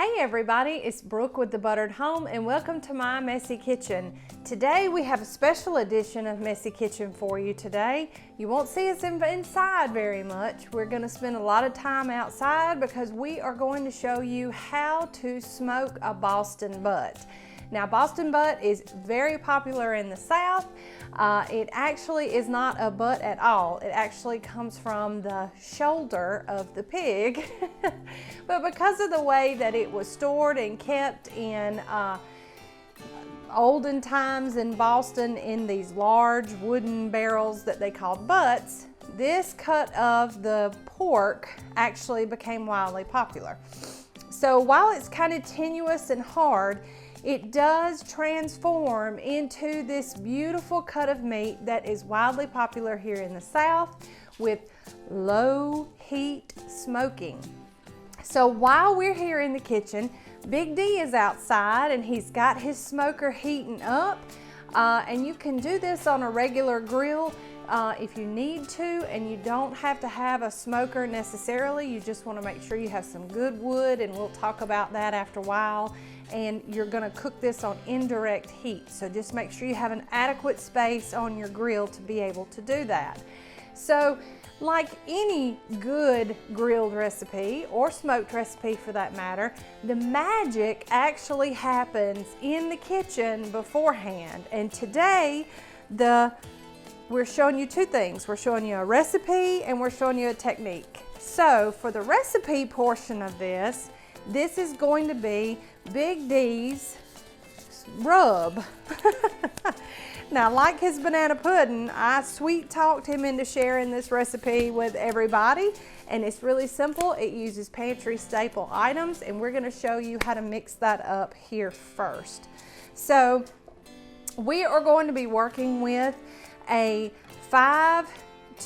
Hey everybody, it's Brooke with The Buttered Home and welcome to my messy kitchen. Today we have a special edition of Messy Kitchen for you today. You won't see us inside very much. We're going to spend a lot of time outside because we are going to show you how to smoke a Boston butt. Now, Boston butt is very popular in the South. It actually is not a butt at all. It actually comes from the shoulder of the pig. But because of the way that it was stored and kept in olden times in Boston in these large wooden barrels that they called butts, this cut of the pork actually became wildly popular. So while it's kind of tenuous and hard, it does transform into this beautiful cut of meat that is wildly popular here in the South with low heat smoking. So while we're here in the kitchen, Big D is outside and he's got his smoker heating up. And you can do this on a regular grill if you need to, and you don't have to have a smoker necessarily. You just want to make sure you have some good wood, and we'll talk about that after a while. And you're going to cook this on indirect heat, so just make sure you have an adequate space on your grill to be able to do that. So like any good grilled recipe or smoked recipe for that matter, the magic actually happens in the kitchen beforehand. And today we're showing you two things. We're showing you a recipe and we're showing you a technique. So for the recipe portion of this is going to be Big D's rub. Now, like his banana pudding, I sweet talked him into sharing this recipe with everybody, and it's really simple. It uses pantry staple items, and we're going to show you how to mix that up here first. So we are going to be working with a 5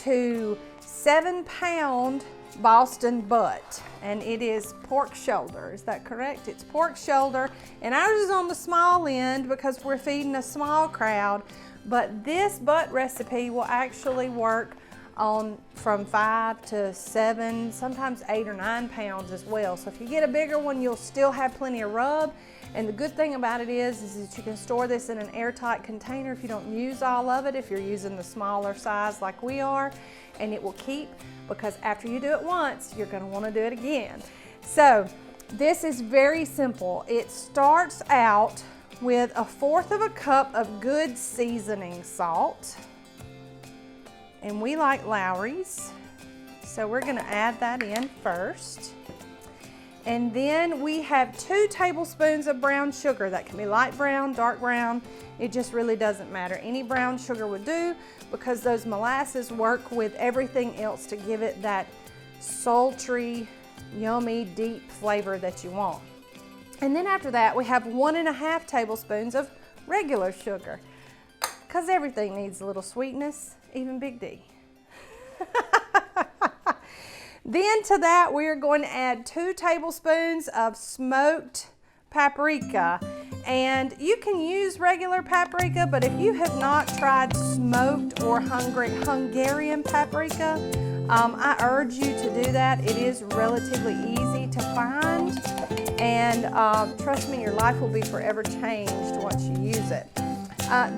to 7 pound Boston butt, and it is pork shoulder. Is that correct? It's pork shoulder, and ours is on the small end because we're feeding a small crowd, but this butt recipe will actually work on from 5 to 7, sometimes 8 or 9 pounds as well. So if you get a bigger one, you'll still have plenty of rub. And the good thing about it is that you can store this in an airtight container if you don't use all of it, if you're using the smaller size like we are, and it will keep, because after you do it once, you're going to want to do it again. So this is very simple. It starts out with 1/4 cup of good seasoning salt. And we like Lowry's, so we're going to add that in first. And then we have 2 tablespoons of brown sugar. That can be light brown, dark brown. It just really doesn't matter. Any brown sugar would do, because those molasses work with everything else to give it that sultry, yummy, deep flavor that you want. And then after that, we have 1½ tablespoons of regular sugar, because everything needs a little sweetness, even Big D. Then to that, we are going to add 2 tablespoons of smoked paprika. And you can use regular paprika, but if you have not tried smoked or Hungarian paprika, I urge you to do that. It is relatively easy to find. And trust me, your life will be forever changed once you use it.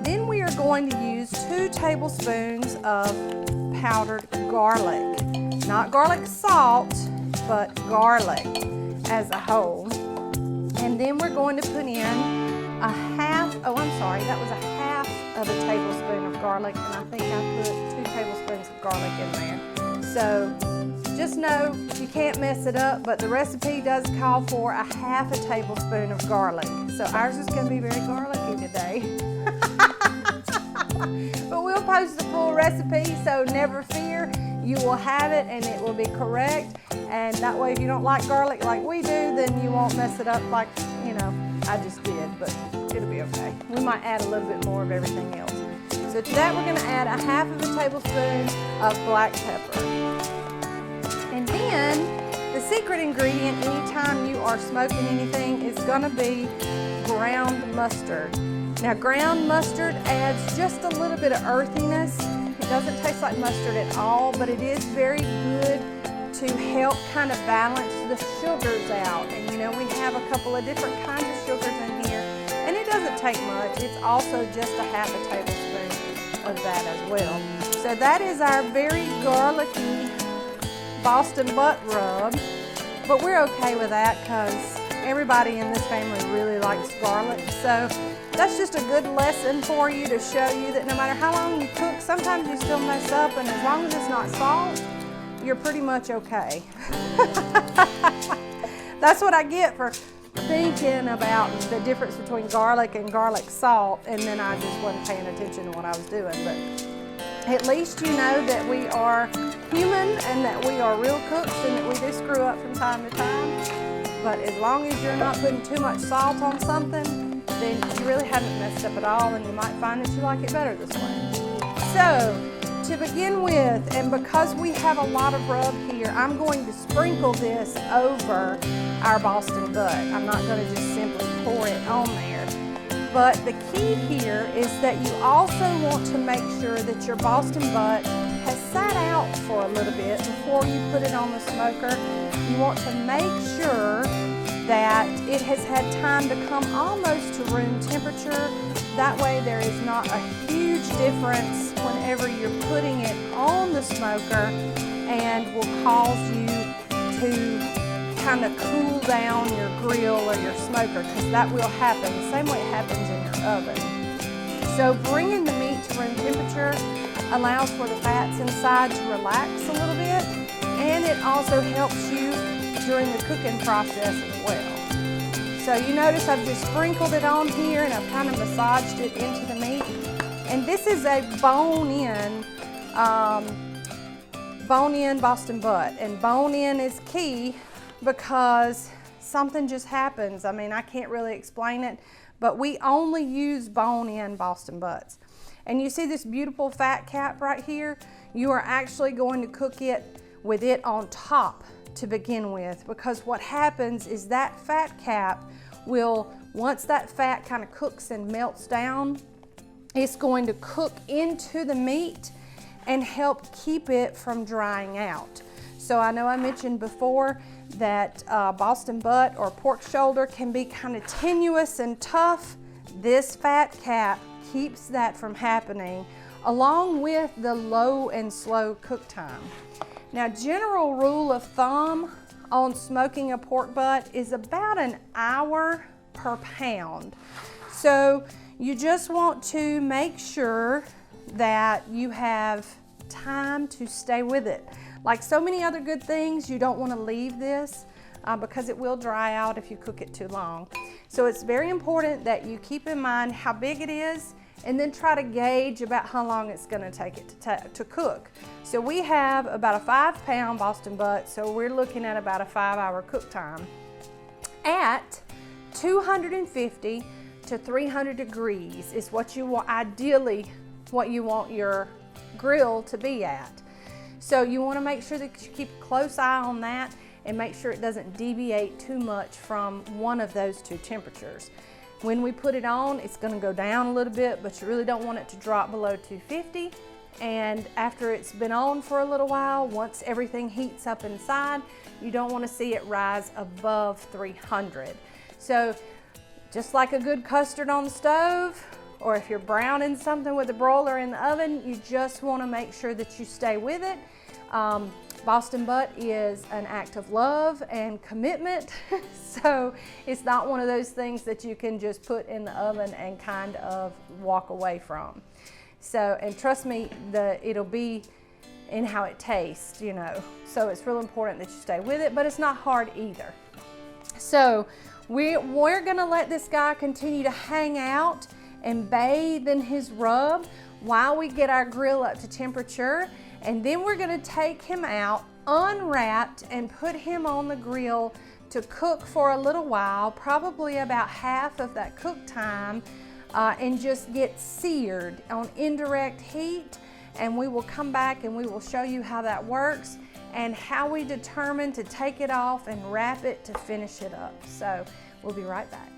Then we are going to use 2 tablespoons of powdered garlic. Not garlic salt, but garlic as a whole. And then we're going to put in that was a half of a tablespoon of garlic, and I think I put 2 tablespoons of garlic in there. So just know you can't mess it up, but the recipe does call for 1/2 tablespoon of garlic. So ours is going to be very garlicky today. But we'll post the full recipe, so never fear. You will have it and it will be correct. And that way, if you don't like garlic like we do, then you won't mess it up like, I just did, but it'll be okay. We might add a little bit more of everything else. So to that, we're going to add 1/2 tablespoon of black pepper. And then the secret ingredient anytime you are smoking anything is going to be ground mustard. Now, ground mustard adds just a little bit of earthiness. It doesn't taste like mustard at all, but it is very good to help kind of balance the sugars out. And you know, we have a couple of different kinds of sugars in here, and it doesn't take much. It's also just a half a tablespoon of that as well. So that is our very garlicky Boston butt rub, but we're okay with that because everybody in this family really likes garlic. So that's just a good lesson for you to show you that no matter how long you cook, sometimes you still mess up, and as long as it's not salt, you're pretty much okay. That's what I get for thinking about the difference between garlic and garlic salt, and then I just wasn't paying attention to what I was doing. But at least you know that we are human and that we are real cooks and that we do screw up from time to time. But as long as you're not putting too much salt on something, then you really haven't messed up at all, and you might find that you like it better this way. So, to begin with, and because we have a lot of rub here, I'm going to sprinkle this over our Boston butt. I'm not going to just simply pour it on there. But the key here is that you also want to make sure that your Boston butt has sat out for a little bit before you put it on the smoker. You want to make sure that it has had time to come almost to room temperature. That way there is not a huge difference whenever you're putting it on the smoker, and will cause you to kind of cool down your grill or your smoker, because that will happen the same way it happens in your oven. So bringing the meat to room temperature allows for the fats inside to relax a little bit, and it also helps you during the cooking process as well. So you notice I've just sprinkled it on here, and I've kind of massaged it into the meat. And this is a bone-in Boston butt, and bone-in is key because something just happens. I mean, I can't really explain it, but we only use bone-in Boston butts. And you see this beautiful fat cap right here? You are actually going to cook it with it on top to begin with, because what happens is that fat cap will, once that fat kind of cooks and melts down, it's going to cook into the meat and help keep it from drying out. So I know I mentioned before that Boston butt or pork shoulder can be kind of tenuous and tough. This fat cap keeps that from happening, along with the low and slow cook time. Now, general rule of thumb on smoking a pork butt is about an hour per pound. So you just want to make sure that you have time to stay with it. Like so many other good things, you don't want to leave this because it will dry out if you cook it too long. So it's very important that you keep in mind how big it is, and then try to gauge about how long it's going to take it to cook. So we have about a 5-pound Boston butt, so we're looking at about a 5-hour cook time at 250 to 300 degrees is what you want, ideally what you want your grill to be at. So you want to make sure that you keep a close eye on that and make sure it doesn't deviate too much from one of those two temperatures. When we put it on, it's going to go down a little bit, but you really don't want it to drop below 250. And after it's been on for a little while, once everything heats up inside, you don't want to see it rise above 300. So just like a good custard on the stove, or if you're browning something with a broiler in the oven, you just want to make sure that you stay with it. Boston butt is an act of love and commitment, so it's not one of those things that you can just put in the oven and kind of walk away from. So, and trust me, it'll be in how it tastes, you know. So it's real important that you stay with it, but it's not hard either. So we're gonna let this guy continue to hang out and bathe in his rub while we get our grill up to temperature. And then we're gonna take him out, unwrapped, and put him on the grill to cook for a little while, probably about half of that cook time, and just get seared on indirect heat. And we will come back and we will show you how that works and how we determine to take it off and wrap it to finish it up. So we'll be right back.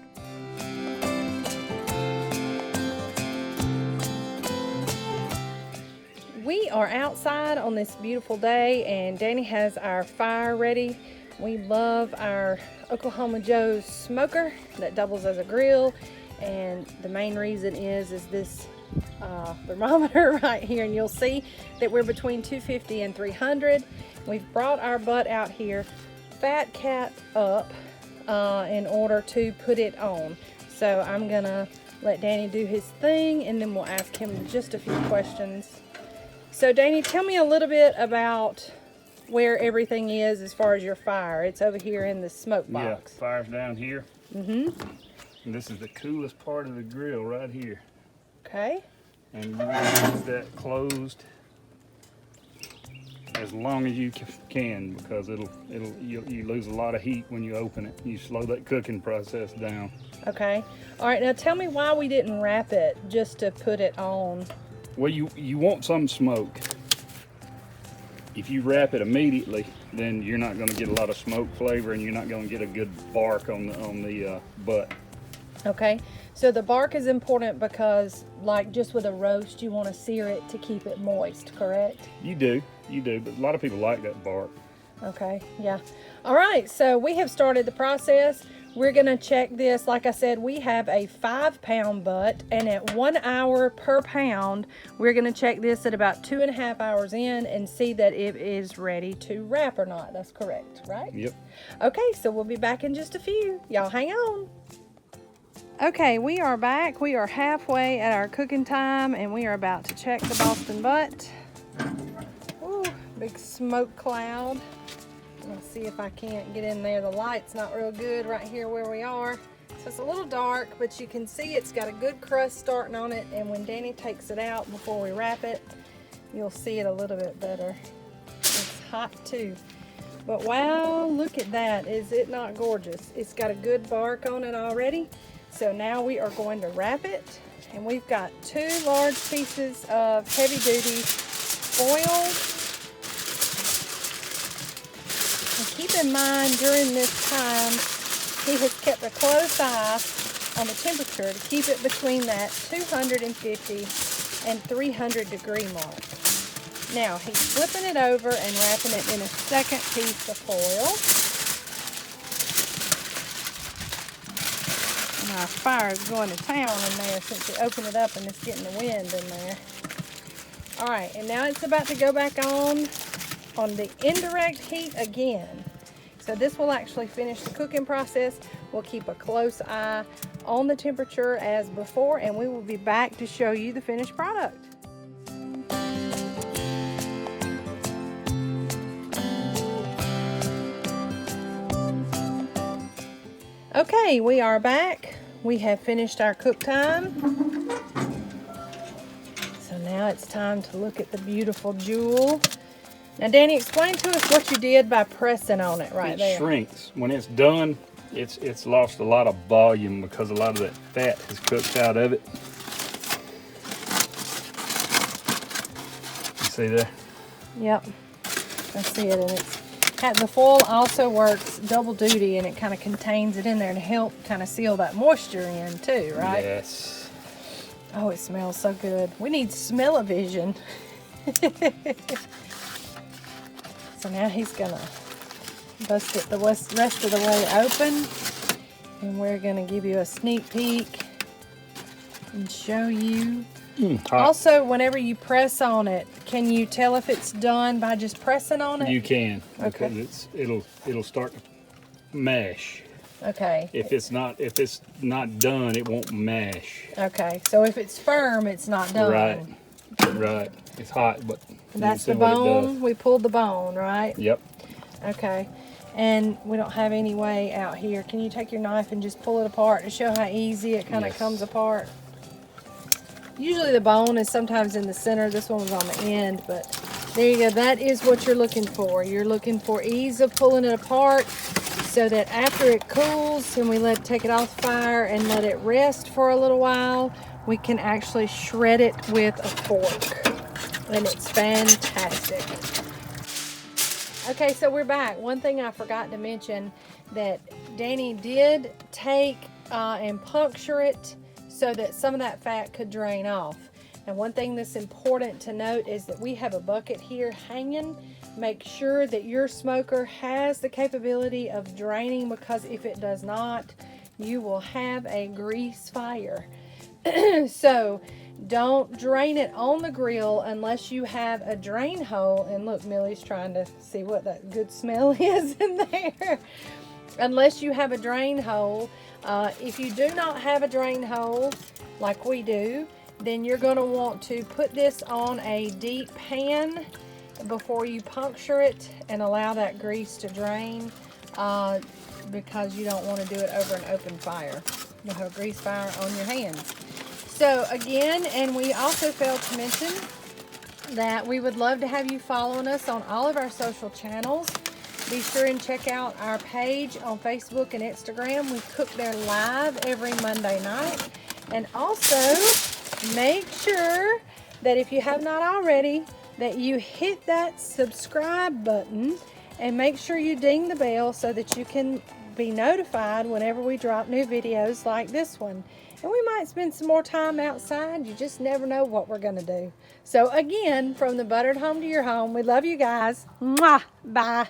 We are outside on this beautiful day, and Danny has our fire ready. We love our Oklahoma Joe's smoker that doubles as a grill, and the main reason is this thermometer right here, and you'll see that we're between 250 and 300. We've brought our butt out here, fat cat up, in order to put it on. So I'm gonna let Danny do his thing, and then we'll ask him just a few questions. So Danny, tell me a little bit about where everything is as far as your fire. It's over here in the smoke box. Yeah, fire's down here. Mm-hmm. And this is the coolest part of the grill right here. Okay. And you want to keep that closed as long as you can, because you lose a lot of heat when you open it. You slow that cooking process down. Okay. All right, now tell me why we didn't wrap it just to put it on. Well, you want some smoke. If you wrap it immediately, then you're not going to get a lot of smoke flavor, and you're not going to get a good bark on the butt. Okay, so the bark is important because, like just with a roast, you want to sear it to keep it moist, correct? You do, but a lot of people like that bark. Okay, yeah. All right, so we have started the process. We're gonna check this. Like I said, we have a 5-pound butt, and at 1 hour per pound, we're gonna check this at about 2.5 hours in and see that it is ready to wrap or not. That's correct, right? Yep. Okay, so we'll be back in just a few. Y'all hang on. Okay, we are back. We are halfway at our cooking time, and we are about to check the Boston butt. Ooh, big smoke cloud. Let's see if I can't get in there. The light's not real good right here where we are. So it's a little dark, but you can see it's got a good crust starting on it. And when Danny takes it out before we wrap it, you'll see it a little bit better. It's hot too. But wow, look at that. Is it not gorgeous? It's got a good bark on it already. So now we are going to wrap it. And we've got 2 large pieces of heavy duty foil. Keep in mind, during this time, he has kept a close eye on the temperature to keep it between that 250 and 300 degree mark. Now, he's flipping it over and wrapping it in a second piece of foil. And our fire is going to town in there since we opened it up and it's getting the wind in there. All right, and now it's about to go back on the indirect heat again. So this will actually finish the cooking process. We'll keep a close eye on the temperature as before, and we will be back to show you the finished product. Okay, we are back. We have finished our cook time. So now it's time to look at the beautiful jewel. Now, Danny, explain to us what you did by pressing on it right there. It shrinks. When it's done, it's lost a lot of volume because a lot of that fat has cooked out of it. You see there? Yep, I see it, and the foil also works double duty, and it kind of contains it in there to help kind of seal that moisture in too, right? Yes. Oh, it smells so good. We need smell-o-vision. So now he's gonna bust it the rest of the way open, and we're gonna give you a sneak peek and show you. Also, whenever you press on it, can you tell if it's done by just pressing on it? You can, okay, because it'll start to mash. Okay. If it's not done, it won't mash. Okay, so if it's firm, it's not done. Right. It's hot, but that's the bone. We pulled the bone, right? Yep. Okay. And we don't have any way out here. Can you take your knife and just pull it apart to show how easy it kind of comes apart? Usually the bone is sometimes in the center. This one was on the end, but there you go. That is what you're looking for. You're looking for ease of pulling it apart so that after it cools and we take it off the fire and let it rest for a little while, we can actually shred it with a fork. And it's fantastic. Okay, so we're back. One thing I forgot to mention, that Danny did take and puncture it so that some of that fat could drain off. And one thing that's important to note is that we have a bucket here hanging. Make sure that your smoker has the capability of draining, because if it does not, you will have a grease fire. So don't drain it on the grill unless you have a drain hole. And look, Millie's trying to see what that good smell is in there. Unless you have a drain hole. If you do not have a drain hole like we do, then you're going to want to put this on a deep pan before you puncture it and allow that grease to drain, because you don't want to do it over an open fire. You'll have a grease fire on your hands. So again, and we also failed to mention that we would love to have you following us on all of our social channels. Be sure and check out our page on Facebook and Instagram. We cook there live every Monday night. And also, make sure that if you have not already, that you hit that subscribe button and make sure you ding the bell so that you can be notified whenever we drop new videos like this one. And we might spend some more time outside. You just never know what we're going to do. So again, from the buttered home to your home, we love you guys. Mwah! Bye.